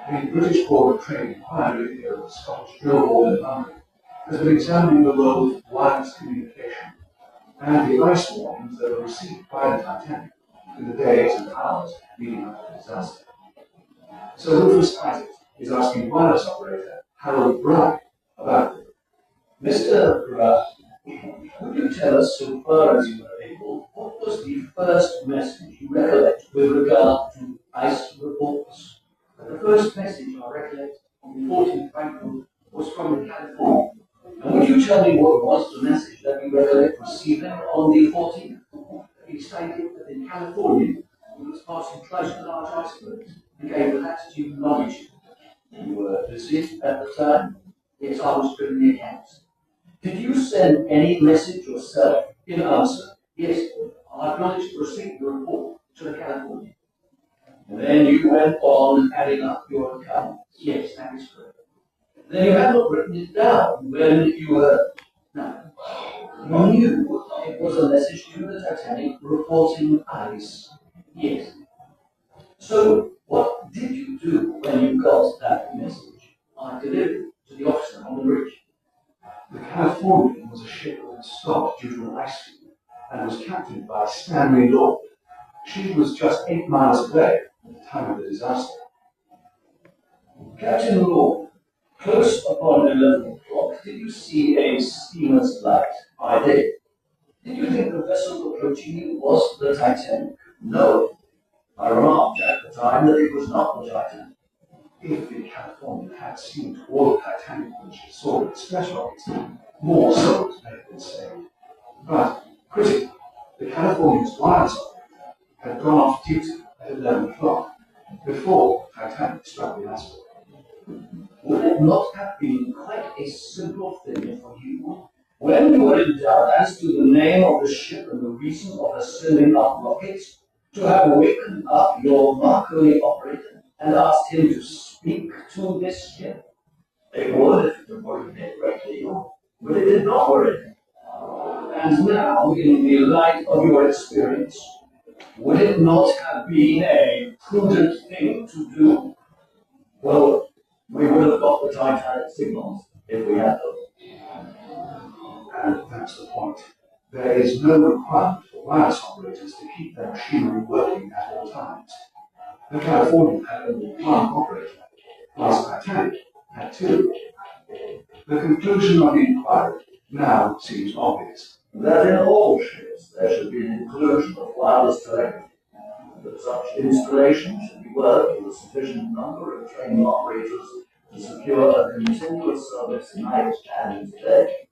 The British Board of Trade Inquiry here at the Scottish Drill Board in London has been examining the role of wireless communication and the ice warnings that were received by the Titanic in the days and hours leading up to the disaster. So Rufus Isaac is asking wireless operator Harold Bragg about it. Mr. Bragg, would you tell us, so far as you are able, what was the first message you recollect with regard to ice reports? The first message I recollect on the 14th of April was from the California. And would you tell me what was the message that you recollect receiving on the 14th? He stated that in California he was passing close to large icebergs and gave the latitude and longitude. You were busy at the time? Yes, I was doing the accounts. Did you send any message yourself in answer? Yes, I acknowledged the receipt of the report to the California. And then you went on adding up your accounts? Yes, that is correct. Then you have not written it down when you were... No. You knew it was a message to the Titanic reporting ice? Yes. So, what did you do when you got that message? I delivered it to the officer on the bridge. The Californian was a ship that had stopped due to an ice field and was captained by Stanley Lord. She was just 8 miles away at the time of the disaster. Captain Lord, close upon 11 o'clock, did you see a steamer's light? I did. Did you think the vessel approaching you was the Titanic? No. I remarked at the time that it was not the Titanic. If the Californian had seen toward the Titanic when she saw its express rockets, more souls may have been saved. But, critically, the Californian's wireless operator had gone off duty at 11 o'clock before the Titanic struck the iceberg. Would it not have been quite a simple thing for you, when you were in doubt as to the name of the ship and the reason of her sending up rockets, to have wakened up your Marconi operator and asked him to speak to this ship? It would if it worried me directly, but it did not worry me. And now, in the light of your experience, would it not have been a prudent thing to do? Well, we would have got the Titanic signals if we had them. And that's the point. There is no requirement for wireless operators to keep their machinery working at all times. The Californian had only one operator, whilst Titanic had two. The conclusion of the inquiry now seems obvious. That in all ships there should be an inclusion of wireless telegraphy, that such installations should be worked with a sufficient number of trained operators to secure a continuous service night and day.